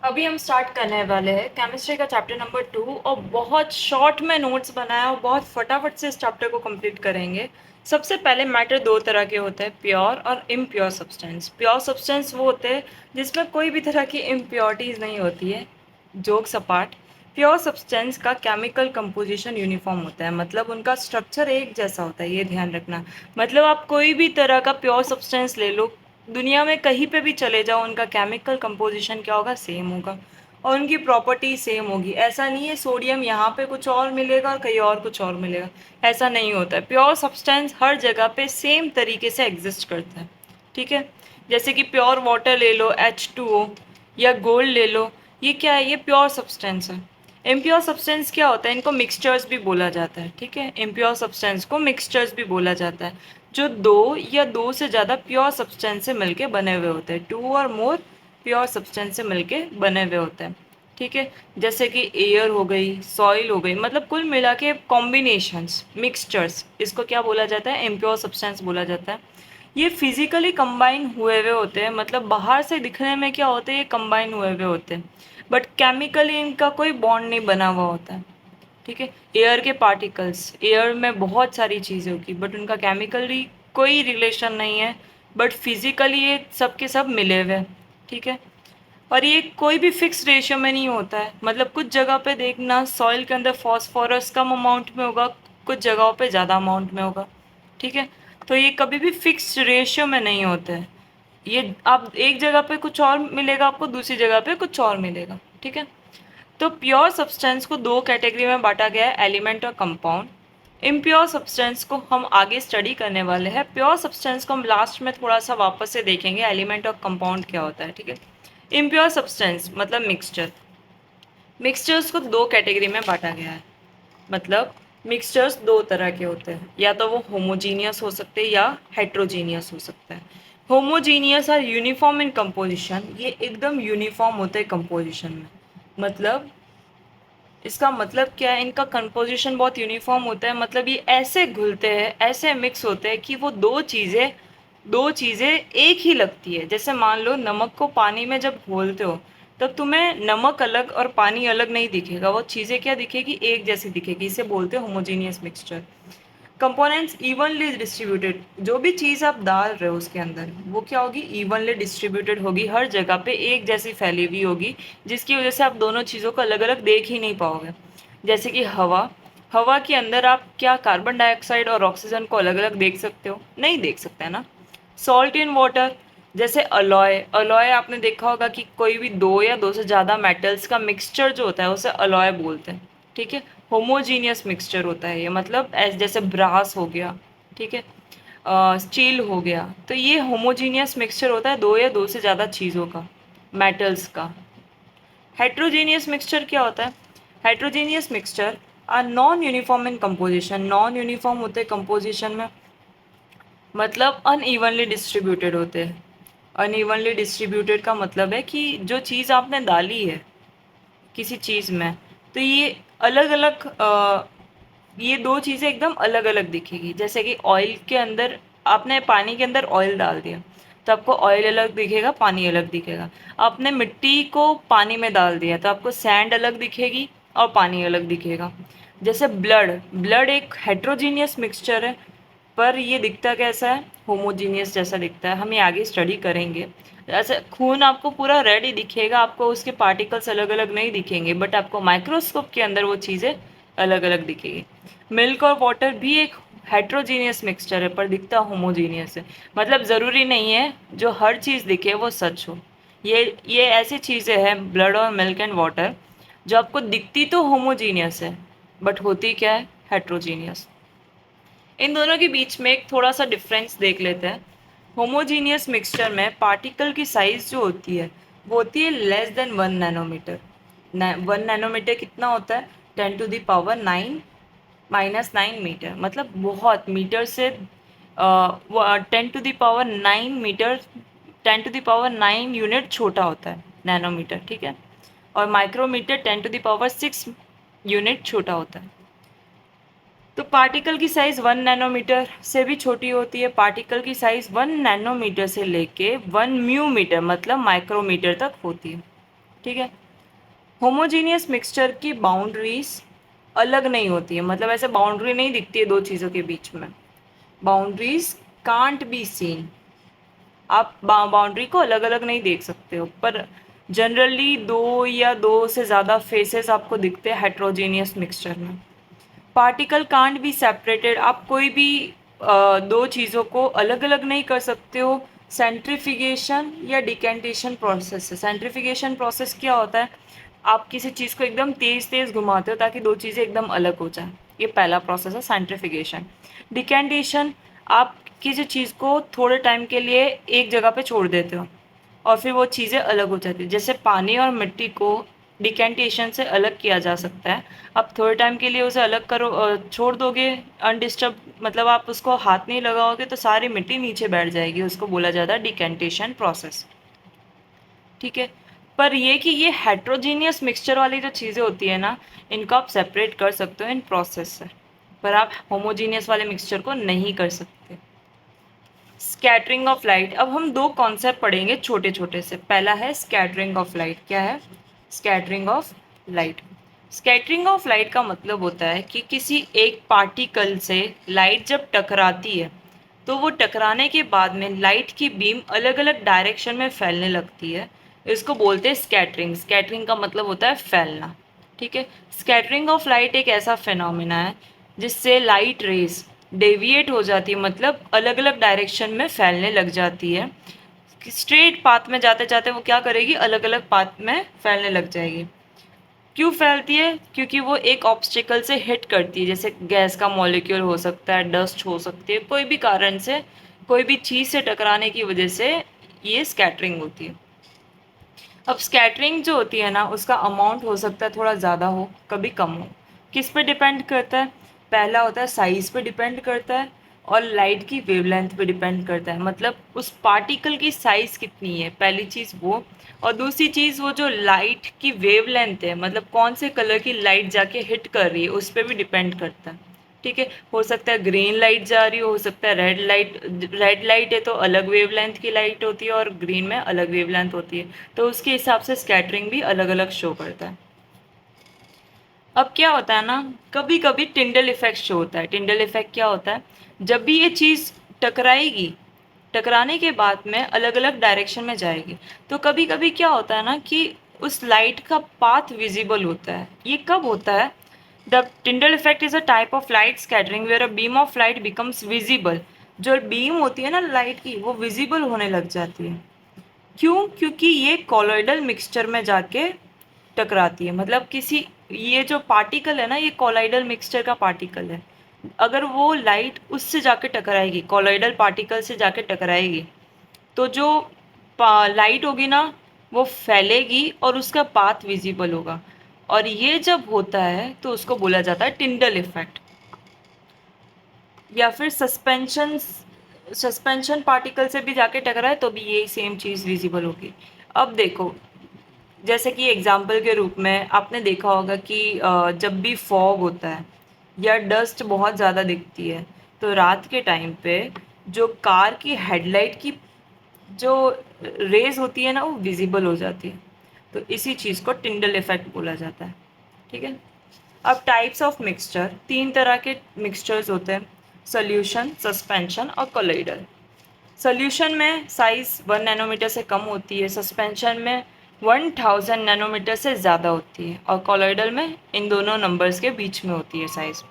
अभी हम स्टार्ट करने वाले हैं केमिस्ट्री का चैप्टर नंबर 2 और बहुत शॉर्ट में नोट्स बनाया और बहुत फटाफट से इस चैप्टर को कंप्लीट करेंगे। सबसे पहले मैटर दो तरह के होते हैं, प्योर और इम्प्योर सब्सटेंस। प्योर सब्सटेंस वो होते हैं जिसमें कोई भी तरह की इम्प्योरिटीज़ नहीं होती है। जोक्स अपार्ट, प्योर सब्सटेंस का केमिकल कंपोजिशन यूनिफॉर्म होता है, मतलब उनका स्ट्रक्चर एक जैसा होता है, ये ध्यान रखना। मतलब आप कोई भी तरह का प्योर सब्सटेंस ले लो, दुनिया में कहीं पे भी चले जाओ, उनका केमिकल कंपोजिशन क्या होगा, सेम होगा और उनकी प्रॉपर्टी सेम होगी। ऐसा नहीं है सोडियम यहाँ पे कुछ और मिलेगा और कहीं और कुछ और मिलेगा, ऐसा नहीं होता है। प्योर सब्सटेंस हर जगह पे सेम तरीके से एग्जिस्ट करता है, ठीक है। जैसे कि प्योर वाटर ले लो, H2O, या गोल्ड ले लो, ये क्या है, ये प्योर सब्सटेंस है। इम्प्योर सब्सटेंस क्या होता है, इनको मिक्सचर्स भी बोला जाता है, ठीक है। इम्प्योर सब्सटेंस को मिक्सचर्स भी बोला जाता है, जो दो या दो से ज़्यादा प्योर सब्सटेंस से मिलके बने हुए होते हैं। टू और मोर प्योर सब्सटेंस से मिलके बने हुए होते हैं, ठीक है। जैसे कि एयर हो गई, सॉइल हो गई, मतलब कुल मिला के कॉम्बिनेशंस, मिक्सचर्स, इसको क्या बोला जाता है, इम्प्योर सब्सटेंस बोला जाता है। ये फिजिकली कंबाइन हुए हुए होते हैं, मतलब बाहर से दिखने में क्या होते हैं, ये कंबाइन हुए हुए होते हैं, बट केमिकली इनका कोई बॉन्ड नहीं बना हुआ होता है, ठीक है। एयर के पार्टिकल्स, एयर में बहुत सारी चीज़ें होगी बट उनका केमिकली कोई रिलेशन नहीं है, बट फिजिकली ये सब के सब मिले हुए हैं, ठीक है। और ये कोई भी फिक्स रेशियो में नहीं होता है, मतलब कुछ जगह पे देखना सॉइल के अंदर फॉस्फोरस कम अमाउंट में होगा, कुछ जगहों पे ज़्यादा अमाउंट में होगा, ठीक है। तो ये कभी भी फिक्स रेशियो में नहीं होते हैं। ये आप एक जगह पे कुछ और मिलेगा आपको, दूसरी जगह पे कुछ और मिलेगा, ठीक है। तो प्योर सब्सटेंस को दो कैटेगरी में बांटा गया है, एलिमेंट और कंपाउंड। इम्प्योर सब्सटेंस को हम आगे स्टडी करने वाले हैं, प्योर सब्सटेंस को हम लास्ट में थोड़ा सा वापस से देखेंगे, एलिमेंट और कंपाउंड क्या होता है, ठीक है। इम्प्योर सब्सटेंस मतलब मिक्सचर। मिक्सचर्स को दो कैटेगरी में बांटा गया है, मतलब मिक्सचर्स दो तरह के होते हैं, या तो वो होमोजीनियस हो सकते हैं या हेट्रोजीनियस हो सकता है। होमोजीनियस और यूनिफॉर्म इन कंपोजिशन, ये एकदम यूनिफॉर्म होते हैं कंपोजिशन में। मतलब इसका मतलब क्या है, इनका कंपोजिशन बहुत यूनिफॉर्म होता है, मतलब ये ऐसे घुलते हैं, ऐसे मिक्स होते हैं कि वो दो चीज़ें एक ही लगती है। जैसे मान लो नमक को पानी में जब घोलते हो, तब तुम्हें नमक अलग और पानी अलग नहीं दिखेगा, वो चीज़ें क्या दिखेगी, एक जैसी दिखेगी। इसे बोलते हैं homogeneous mixture. Components evenly distributed, जो भी चीज़ आप डाल रहे हो उसके अंदर, वो क्या होगी, इवनली डिस्ट्रीब्यूटेड होगी, हर जगह पे एक जैसी फैली हुई होगी, जिसकी वजह से आप दोनों चीज़ों को अलग अलग देख ही नहीं पाओगे। जैसे कि हवा, हवा के अंदर आप क्या कार्बन डाइऑक्साइड और ऑक्सीजन को अलग अलग देख सकते हो, नहीं देख सकते है ना। सॉल्ट इन वाटर, जैसे अलॉय, अलॉय आपने देखा होगा कि कोई भी दो या दो से ज़्यादा मेटल्स का मिक्सचर जो होता है उसे अलॉय बोलते हैं, ठीक है। होमोजीनियस मिक्सचर होता है ये, मतलब जैसे ब्रास हो गया, ठीक है, स्टील हो गया, तो ये होमोजीनियस मिक्सचर होता है दो या दो से ज़्यादा चीज़ों का, मेटल्स का। हेट्रोजीनियस मिक्सचर क्या होता है, heterogeneous mixture are non uniform in composition, non uniform होते हैं कंपोजिशन में, मतलब अनइवनली डिस्ट्रीब्यूटेड होते हैं। अनइवनली डिस्ट्रीब्यूटेड का मतलब है कि जो चीज़ आपने डाली है किसी चीज़ में, तो ये अलग अलग, ये दो चीज़ें एकदम अलग अलग दिखेगी। जैसे कि ऑयल के अंदर आपने पानी के अंदर ऑयल डाल दिया, तो आपको ऑयल अलग दिखेगा, पानी अलग दिखेगा। आपने मिट्टी को पानी में डाल दिया तो आपको सैंड अलग दिखेगी और पानी अलग दिखेगा। जैसे ब्लड, ब्लड एक हेट्रोजीनियस मिक्सचर है, पर ये दिखता कैसा है, होमोजीनियस जैसा दिखता है, हम ये आगे स्टडी करेंगे। ऐसे खून आपको पूरा रेड ही दिखेगा, आपको उसके पार्टिकल्स अलग अलग नहीं दिखेंगे, बट आपको माइक्रोस्कोप के अंदर वो चीज़ें अलग अलग दिखेगी। मिल्क और वाटर भी एक हेट्रोजीनियस मिक्सचर है, पर दिखता होमोजीनियस है। मतलब ज़रूरी नहीं है जो हर चीज़ दिखे वो सच हो। ये ऐसी चीज़ें हैं, ब्लड और मिल्क एंड वाटर, जो आपको दिखती तो होमोजीनियस है, बट होती क्या है, हेट्रोजीनियस। इन दोनों के बीच में एक थोड़ा सा डिफरेंस देख लेते हैं। होमोजीनियस मिक्सचर में पार्टिकल की साइज जो होती है वो होती है लेस देन 1 नैनोमीटर। 1 नैनोमीटर कितना होता है, 10⁻⁹ -9 मीटर, मतलब बहुत मीटर से 10⁻⁹मीटर, 10⁻⁹ यूनिट छोटा होता है नैनोमीटर, ठीक है। और माइक्रोमीटर 10⁻⁶ यूनिट छोटा होता है। तो पार्टिकल की साइज़ 1 नैनोमीटर से भी छोटी होती है। पार्टिकल की साइज़ 1 नैनोमीटर से लेके 1 म्यू मीटर मतलब माइक्रोमीटर तक होती है। ठीक है। होमोजीनियस मिक्सचर की बाउंड्रीज अलग नहीं होती है, मतलब ऐसे बाउंड्री नहीं दिखती है दो चीज़ों के बीच में। बाउंड्रीज कांट बी सीन, आप बाउंड्री को अलग अलग नहीं देख सकते हो, पर जनरली दो या दो से ज़्यादा फेसेस आपको दिखते हैं हेट्रोजीनियस मिक्सचर में। पार्टिकल कांट बी सेपरेटेड, आप कोई भी दो चीज़ों को अलग अलग नहीं कर सकते हो। सेंट्रीफिकेशन या डिकेंटेशन प्रोसेस है। सेंट्रीफिकेशन प्रोसेस क्या होता है, आप किसी चीज़ को एकदम तेज़ तेज़ घुमाते हो ताकि दो चीज़ें एकदम अलग हो जाए, ये पहला प्रोसेस है सेंट्रीफिकेशन। डिकेंटेशन, आप किसी चीज़ को थोड़े टाइम के लिए एक जगह पे छोड़ देते हो और फिर वो चीज़ें अलग हो जाती है। जैसे पानी और मिट्टी को डिकेंटेशन से अलग किया जा सकता है। आप थोड़े टाइम के लिए उसे अलग करो, छोड़ दोगे अनडिस्टर्ब, मतलब आप उसको हाथ नहीं लगाओगे तो सारी मिट्टी नीचे बैठ जाएगी, उसको बोला जाता है डिकेंटेशन प्रोसेस। ठीक है। पर ये कि ये हेट्रोजीनियस मिक्सचर वाली जो चीज़ें होती है ना, इनको आप सेपरेट कर सकते हो इन प्रोसेस से, पर आप होमोजीनियस वाले मिक्सचर को नहीं कर सकते। स्कैटरिंग ऑफ लाइट, अब हम दो कॉन्सेप्ट पढ़ेंगे छोटे छोटे से। पहला है स्कैटरिंग ऑफ लाइट। क्या है scattering of light? Scattering of light का मतलब होता है कि किसी एक पार्टिकल से लाइट जब टकराती है तो वो टकराने के बाद में लाइट की बीम अलग अलग डायरेक्शन में फैलने लगती है, इसको बोलते हैं स्कैटरिंग। स्कैटरिंग का मतलब होता है फैलना। ठीक है। स्कैटरिंग ऑफ लाइट एक ऐसा फिनोमिना है जिससे लाइट रेज डेविएट हो जाती है, मतलब अलग अलग डायरेक्शन में फैलने लग जाती है। स्ट्रेट पाथ में जाते जाते वो क्या करेगी, अलग अलग पाथ में फैलने लग जाएगी। क्यों फैलती है? क्योंकि वो एक ऑब्स्टिकल से हिट करती है, जैसे गैस का मॉलिक्यूल हो सकता है, डस्ट हो सकती है, कोई भी कारण से, कोई भी चीज़ से टकराने की वजह से ये स्कैटरिंग होती है। अब स्कैटरिंग जो होती है ना, उसका अमाउंट हो सकता है थोड़ा ज़्यादा हो, कभी कम हो। किस पे डिपेंड करता है? पहला होता है साइज़ पे डिपेंड करता है और लाइट की वेवलेंथ पे डिपेंड करता है, मतलब उस पार्टिकल की साइज़ कितनी है, पहली चीज़ वो। और दूसरी चीज़ वो जो लाइट की वेवलेंथ है, मतलब कौन से कलर की लाइट जाके हिट कर रही है, उस पर भी डिपेंड करता है। ठीक है। हो सकता है ग्रीन लाइट जा रही हो सकता है रेड लाइट। रेड लाइट है तो अलग वेवलेंथ की लाइट होती है और ग्रीन में अलग वेवलेंथ होती है, तो उसके हिसाब से स्कैटरिंग भी अलग अलग शो करता है। अब क्या होता है ना, कभी कभी टिंडल इफेक्ट शो होता है। टिंडल इफेक्ट क्या होता है? जब भी ये चीज़ टकराएगी, टकराने के बाद में अलग अलग डायरेक्शन में जाएगी, तो कभी कभी क्या होता है ना कि उस लाइट का पाथ विजिबल होता है। ये कब होता है? The Tyndall effect is a type of light scattering where a beam of light becomes visible. जो बीम होती है ना लाइट की, वो विजिबल होने लग जाती है। क्यों? क्योंकि ये कॉलॉइडल मिक्सचर में जाके टकराती है, मतलब किसी, ये जो पार्टिकल है ना, ये कॉलॉइडल मिक्सचर का पार्टिकल है। अगर वो लाइट उससे जाके टकराएगी, कॉलॉइडल पार्टिकल से जाके टकराएगी, तो जो लाइट होगी ना, वो फैलेगी और उसका पाथ विजिबल होगा। और ये जब होता है तो उसको बोला जाता है टिंडल इफेक्ट। या फिर सस्पेंशन पार्टिकल से भी जाके टकराए तो भी यही सेम चीज़ विजिबल होगी। अब देखो, जैसे कि एग्जाम्पल के रूप में आपने देखा होगा कि जब भी फॉग होता है या डस्ट बहुत ज़्यादा दिखती है, तो रात के टाइम पे जो कार की हेडलाइट की जो रेज होती है ना, वो विजिबल हो जाती है। तो इसी चीज़ को टिंडल इफेक्ट बोला जाता है। ठीक है। अब टाइप्स ऑफ मिक्सचर, तीन तरह के मिक्सचर्स होते हैं, सोल्यूशन, सस्पेंशन और कोलोइडल। सोल्यूशन में साइज़ 1 नैनोमीटर से कम होती है, सस्पेंशन में 1000 नैनोमीटर से ज़्यादा होती है और कोलोइडल में इन दोनों नंबर्स के बीच में होती है साइज़।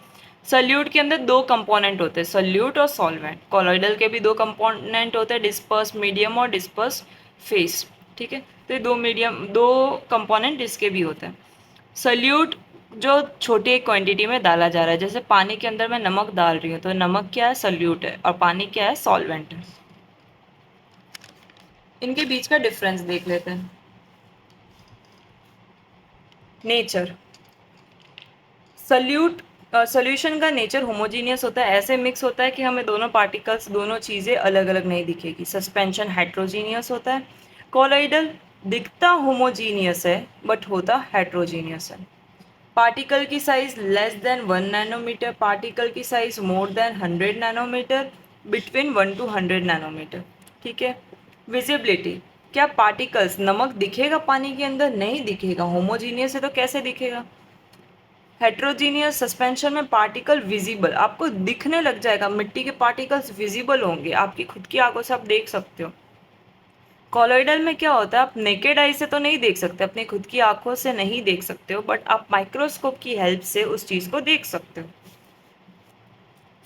सोल्यूट के अंदर दो कंपोनेंट होते हैं, सोल्यूट और सॉल्वेंट। कोलोइडल के भी दो कंपोनेंट होते हैं, डिस्पर्स मीडियम और डिस्पर्स फेस। ठीक है। तो ये दो कंपोनेंट इसके भी होते हैं। सोल्यूट जो छोटी क्वांटिटी में डाला जा रहा है, जैसे पानी के अंदर मैं नमक डाल रही हूँ, तो नमक क्या है? सोल्यूट है, और पानी क्या है? सॉल्वेंट है। इनके बीच का डिफरेंस देख लेते हैं। नेचर, सल्यूट सोल्यूशन का नेचर होमोजीनियस होता है, ऐसे मिक्स होता है कि हमें दोनों पार्टिकल्स, दोनों चीज़ें अलग अलग नहीं दिखेगी। सस्पेंशन हेट्रोजीनियस होता है। कोलोइडल दिखता होमोजीनियस है बट होता हेट्रोजीनियस है। पार्टिकल की size less than 1 nanometre, particle की size more than 100 nanometre, between 1 to 100 nanometre. ठीक है। विजिबिलिटी, क्या पार्टिकल्स, नमक दिखेगा पानी के अंदर? नहीं दिखेगा। होमोजीनियस है तो कैसे दिखेगा? हेट्रोजीनियस सस्पेंशन में पार्टिकल विजिबल, आपको दिखने लग जाएगा, मिट्टी के पार्टिकल्स विजिबल होंगे, आपकी खुद की आंखों से आप देख सकते हो। कॉलोइडल में क्या होता है, आप नेकेड आई से तो नहीं देख सकते, अपनी खुद की आंखों से नहीं देख सकते हो, बट आप माइक्रोस्कोप की हेल्प से उस चीज़ को देख सकते हो।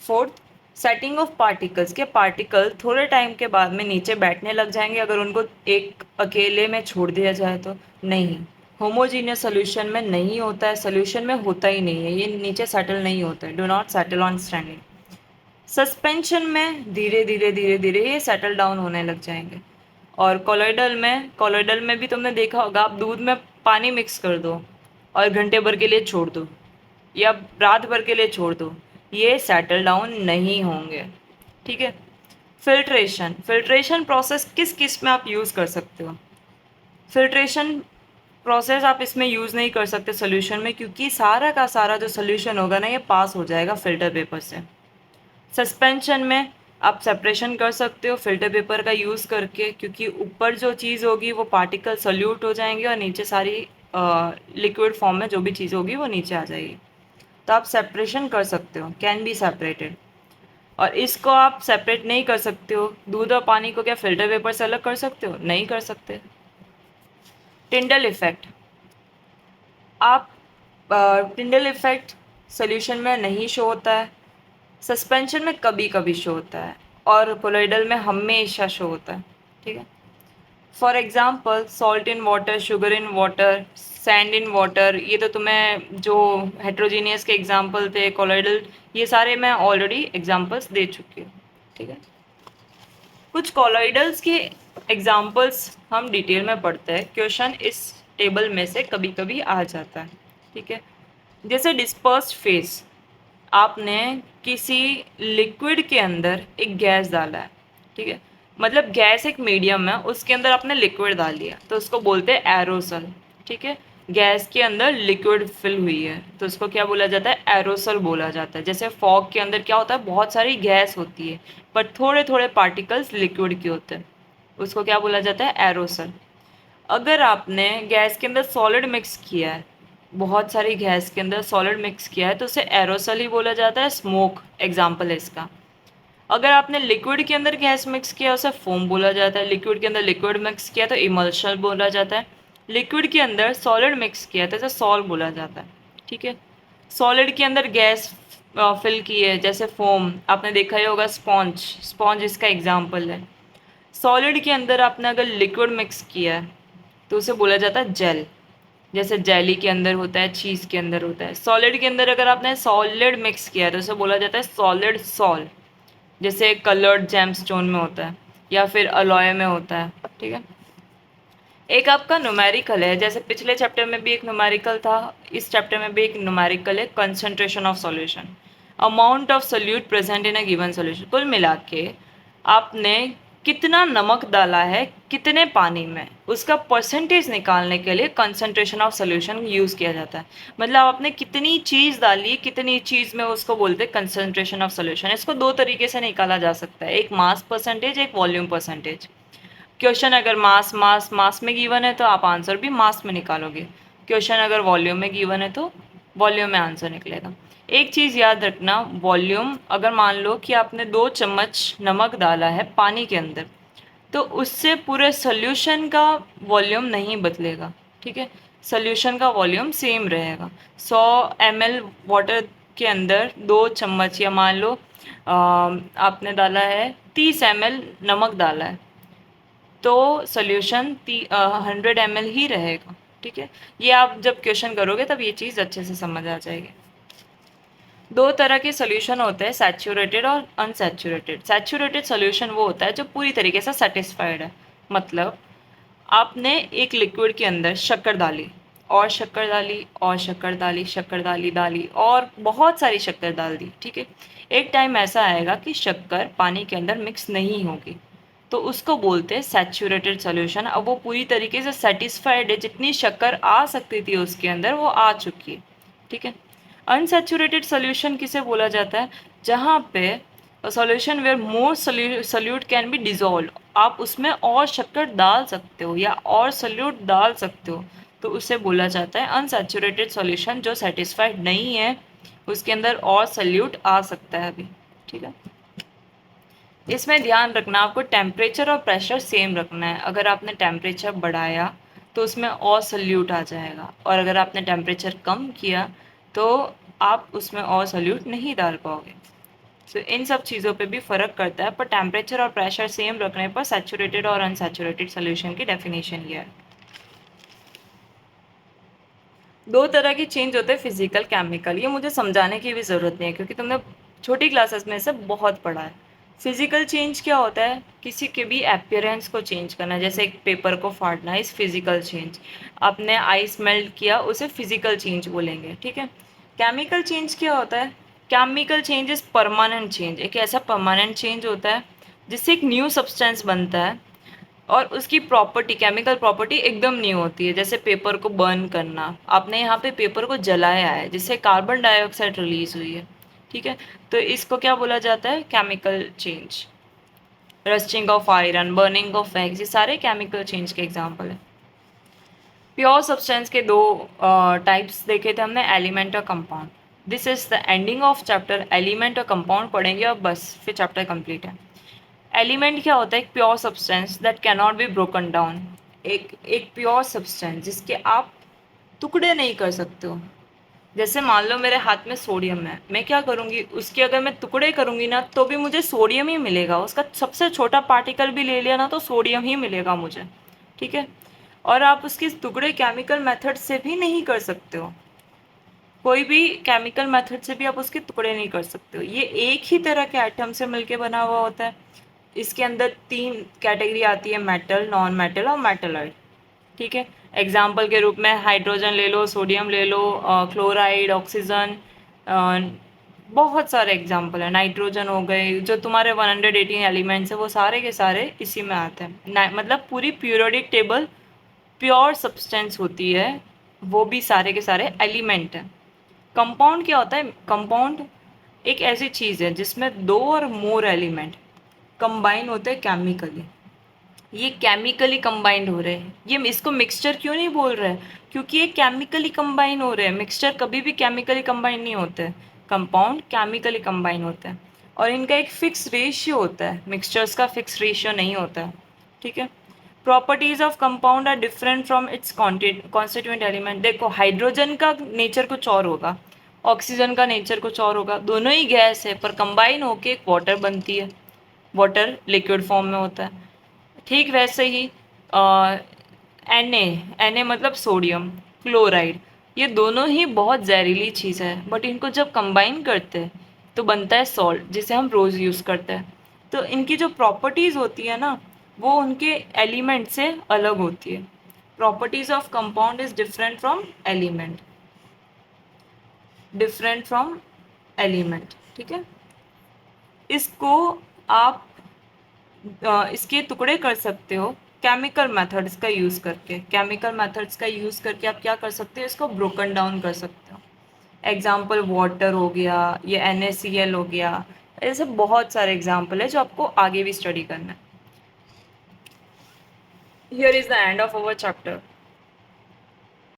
फोर्थ, सेटिंग ऑफ पार्टिकल्स, के पार्टिकल थोड़े टाइम के बाद में नीचे बैठने लग जाएंगे अगर उनको एक अकेले में छोड़ दिया जाए तो? नहीं, होमोजीनियस सोल्यूशन में नहीं होता है, सोल्यूशन में होता ही नहीं है, ये नीचे सेटल नहीं होता है, do not settle on standing. Suspension में धीरे धीरे धीरे धीरे ये सेटल डाउन होने लग जाएंगे। और कॉलोइडल में भी तुमने देखा होगा, आप दूध में पानी मिक्स कर दो और घंटे भर के लिए छोड़ दो या रात भर के लिए छोड़ दो, ये सेटल डाउन नहीं होंगे। ठीक है। फिल्ट्रेशन, फिल्ट्रेशन प्रोसेस किस किस में आप यूज़ कर सकते हो? फिल्ट्रेशन प्रोसेस आप इसमें यूज़ नहीं कर सकते सोल्यूशन में, क्योंकि सारा का सारा जो सोल्यूशन होगा ना, ये पास हो जाएगा फिल्टर पेपर से। सस्पेंशन में आप सेपरेशन कर सकते हो फिल्टर पेपर का यूज़ करके, क्योंकि ऊपर जो चीज़ होगी वो पार्टिकल सल्यूट हो जाएंगे और नीचे सारी लिक्विड फॉर्म में जो भी चीज़ होगी वो नीचे आ जाएगी। तो आप सेपरेशन कर सकते हो, कैन बी सेपरेटेड। और इसको आप सेपरेट नहीं कर सकते हो, दूध और पानी को क्या फिल्टर पेपर से अलग कर सकते हो? नहीं कर सकते। टिंडल इफेक्ट, आप टिंडल इफेक्ट सोल्यूशन में नहीं शो होता है, सस्पेंशन में कभी कभी शो होता है, और कोलोइडल में हमेशा शो होता है। ठीक है। For example salt in water, sugar in water, sand in water, ये तो तुम्हें जो हेट्रोजीनियस के एग्जाम्पल थे, कोलोइडल, ये सारे मैं ऑलरेडी एग्जाम्पल्स दे चुकी हूँ। ठीक है। कुछ कोलोइडल्स के एग्जाम्पल्स हम डिटेल में पढ़ते हैं, क्वेश्चन इस टेबल में से कभी कभी आ जाता है। ठीक है। जैसे डिस्पर्स्ड फेज, आपने किसी लिक्विड के अंदर एक गैस डाला है। ठीक है। मतलब गैस एक मीडियम है, उसके अंदर आपने लिक्विड डाल दिया तो उसको बोलते हैं एरोसल। ठीक है। गैस के अंदर लिक्विड फिल हुई है तो उसको क्या बोला जाता है? एरोसल बोला जाता है। जैसे फॉग के अंदर क्या होता है, बहुत सारी गैस होती है पर थोड़े थोड़े पार्टिकल्स लिक्विड के होते हैं, उसको क्या बोला जाता है? एरोसल। अगर आपने गैस के अंदर सॉलिड मिक्स किया है, बहुत सारी गैस के अंदर सॉलिड मिक्स किया है तो उसे एरोसल ही बोला जाता है, स्मोक एग्जाम्पल है इसका। अगर आपने लिक्विड के अंदर गैस मिक्स किया उसे फोम बोला जाता है, लिक्विड के अंदर लिक्विड मिक्स किया तो इमल्शन बोला जाता है, लिक्विड के अंदर सॉलिड मिक्स किया तो इसे सॉल बोला जाता है। ठीक है। सॉलिड के अंदर गैस फिल की है जैसे फोम, आपने देखा ही होगा स्पॉन्ज, स्पॉन्ज इसका एग्जाम्पल है। सॉलिड के अंदर आपने अगर लिक्विड मिक्स किया है तो उसे बोला जाता है जेल, जैसे जेली के अंदर होता है, चीज़ के अंदर होता है। सॉलिड के अंदर अगर आपने सॉलिड मिक्स किया है तो उसे बोला जाता है सॉलिड सॉल, जैसे कलर्ड जेमस्टोन में होता है या फिर अलॉय में होता है। ठीक है। एक आपका न्यूमेरिकल है, जैसे पिछले चैप्टर में भी एक न्यूमेरिकल था, इस चैप्टर में भी एक न्यूमेरिकल है, concentration of solution, amount of solute present in a given solution. कुल मिला के आपने कितना नमक डाला है कितने पानी में, उसका परसेंटेज निकालने के लिए कंसंट्रेशन ऑफ सोल्यूशन यूज़ किया जाता है। मतलब आपने कितनी चीज़ डाली, कितनी चीज़ में, उसको बोलते हैं कंसंट्रेशन ऑफ सोल्यूशन। इसको दो तरीके से निकाला जा सकता है, एक मास परसेंटेज, एक वॉल्यूम परसेंटेज। क्वेश्चन अगर मास मास मास में गिवन है तो आप आंसर भी मास में निकालोगे, क्वेश्चन अगर वॉल्यूम में गिवन है तो वॉल्यूम में आंसर निकलेगा। एक चीज़ याद रखना, वॉल्यूम अगर मान लो कि आपने 2 चम्मच नमक डाला है पानी के अंदर तो उससे पूरे सोल्यूशन का वॉल्यूम नहीं बदलेगा। ठीक है। सोल्यूशन का वॉल्यूम सेम रहेगा। 100 ml वाटर के अंदर 2 चम्मच, या मान लो आपने डाला है 30 ml नमक डाला है तो सोल्यूशन 100 ml ही रहेगा। ठीक है। ये आप जब क्वेश्चन करोगे तब ये चीज़ अच्छे से समझ आ जाएगी। दो तरह के सोल्यूशन होते हैं, सैचुरेटेड और अनसैचुरेटेड। सैचुरेटेड सोल्यूशन वो होता है जो पूरी तरीके से सेटिस्फाइड है, मतलब आपने एक लिक्विड के अंदर शक्कर डाली और शक्कर डाली और शक्कर डाली, शक्कर डाली डाली और बहुत सारी शक्कर डाल दी। ठीक है। एक टाइम ऐसा आएगा कि शक्कर पानी के अंदर मिक्स नहीं होगी तो उसको बोलते हैं सैचुरेटेड सोल्यूशन। अब वो पूरी तरीके से सेटिस्फाइड है, जितनी शक्कर आ सकती थी उसके अंदर वो आ चुकी है। ठीक है। अनसैचुरेटेड सोल्यूशन किसे बोला जाता है? जहाँ पे solution where more solute can be dissolve, आप उसमें और शक्कर डाल सकते हो या और सॉल्यूट डाल सकते हो, तो उसे बोला जाता है अनसैचुरेटेड सॉल्यूशन। जो सेटिस्फाइड नहीं है उसके अंदर और सॉल्यूट आ सकता है अभी, ठीक है। इसमें ध्यान रखना आपको टेम्परेचर और प्रेशर सेम रखना है। अगर आपने टेम्परेचर बढ़ाया तो उसमें और सॉल्यूट आ जाएगा, और अगर आपने टेम्परेचर कम किया तो आप उसमें और सॉल्यूट नहीं डाल पाओगे। तो इन सब चीज़ों पे भी फ़र्क करता है, पर टेम्परेचर और प्रेशर सेम रखने पर सैचुरेटेड और अनसैचुरेटेड सोल्यूशन की डेफिनेशन ये है। दो तरह के चेंज होते हैं, फिजिकल केमिकल। ये मुझे समझाने की भी ज़रूरत नहीं है क्योंकि तुमने छोटी क्लासेस में से बहुत पढ़ा है। फिजिकल चेंज क्या होता है? किसी के भी अपीयरेंस को चेंज करना, जैसे एक पेपर को फाड़ना इस फिजिकल चेंज। आपने आइस मेल्ट किया, उसे फिजिकल चेंज बोलेंगे, ठीक है। केमिकल चेंज क्या होता है? Chemical change is permanent change. एक ऐसा परमानेंट चेंज होता है जिससे एक न्यू सब्सटेंस बनता है और उसकी प्रॉपर्टी, केमिकल प्रॉपर्टी एकदम न्यू होती है। जैसे पेपर को बर्न करना, आपने यहाँ पे पेपर को जलाया है जिससे कार्बन डाइऑक्साइड रिलीज हुई है, ठीक है। तो इसको क्या बोला जाता है? Chemical change. Rusting of iron, burning of eggs, ये सारे केमिकल चेंज के एग्जाम्पल है। प्योर सब्सटेंस के दो टाइप्स देखे थे हमने, एलिमेंट और compound. This is the ending of chapter. Element और कंपाउंड पढ़ेंगे और बस फिर चैप्टर कंप्लीट है। एलिमेंट क्या होता है? एक pure substance that can not be broken down. एक प्योर सब्सटेंस जिसके आप टुकड़े नहीं कर सकते हो। जैसे मान लो मेरे हाथ में सोडियम है, मैं क्या करूँगी, उसके अगर मैं टुकड़े करूँगी ना तो भी मुझे सोडियम ही मिलेगा। उसका सबसे छोटा पार्टिकल भी ले लिया ना तो सोडियम ही मिलेगा मुझे, ठीक है। और आप उसके टुकड़े केमिकल मेथड से भी नहीं कर सकते हो। कोई भी केमिकल मेथड से भी आप उसके टुकड़े नहीं कर सकते हो। ये एक ही तरह के एटम से मिलके बना हुआ होता है। इसके अंदर तीन कैटेगरी आती है, मेटल, नॉन मेटल और मेटलॉइड, ठीक है। एग्जाम्पल के रूप में हाइड्रोजन ले लो, सोडियम ले लो, क्लोराइड, ऑक्सीजन, बहुत सारे एग्जाम्पल है। नाइट्रोजन हो गए, जो तुम्हारे 118 एलिमेंट्स है वो सारे के सारे इसी में आते हैं। मतलब पूरी पीरियोडिक टेबल प्योर सब्सटेंस होती है, वो भी सारे के सारे एलिमेंट हैं। कंपाउंड क्या होता है? कंपाउंड एक ऐसी चीज़ है जिसमें दो और मोर एलिमेंट कंबाइन होते हैं केमिकली। ये केमिकली कंबाइंड हो रहे हैं। ये इसको मिक्सचर क्यों नहीं बोल रहे? क्योंकि ये केमिकली कंबाइन हो रहे हैं। मिक्सचर कभी भी केमिकली कंबाइन नहीं होते, कंपाउंड केमिकली कंबाइन होते हैं। और इनका एक फिक्स रेशियो होता है, मिक्सचर्स का फिक्स रेशियो नहीं होता है, ठीक है। Properties of compound are different from its constituent element. देखो, हाइड्रोजन का नेचर कुछ और होगा, ऑक्सीजन का नेचर कुछ और होगा। दोनों ही गैस है पर कंबाइन होके एक वाटर बनती है। वाटर लिक्विड फॉर्म में होता है। ठीक वैसे ही Na मतलब सोडियम, क्लोराइड, ये दोनों ही बहुत जहरीली चीज़ है, बट इनको जब कंबाइन करते हैं तो बनता है सॉल्ट, जिसे हम रोज़ यूज़ करते हैं। तो इनकी जो प्रॉपर्टीज़ होती है ना, वो उनके एलिमेंट से अलग होती है। Properties of compound is different from element, different from element, ठीक है। इसको आप इसके टुकड़े कर सकते हो केमिकल मेथड्स का यूज़ करके। केमिकल मेथड्स का यूज़ करके आप क्या कर सकते हो? इसको ब्रोकन डाउन कर सकते हो। एग्जाम्पल वाटर हो गया, ये NaCl हो गया, ऐसे बहुत सारे एग्जाम्पल है जो आपको आगे भी स्टडी करना है। Here is the end of our chapter.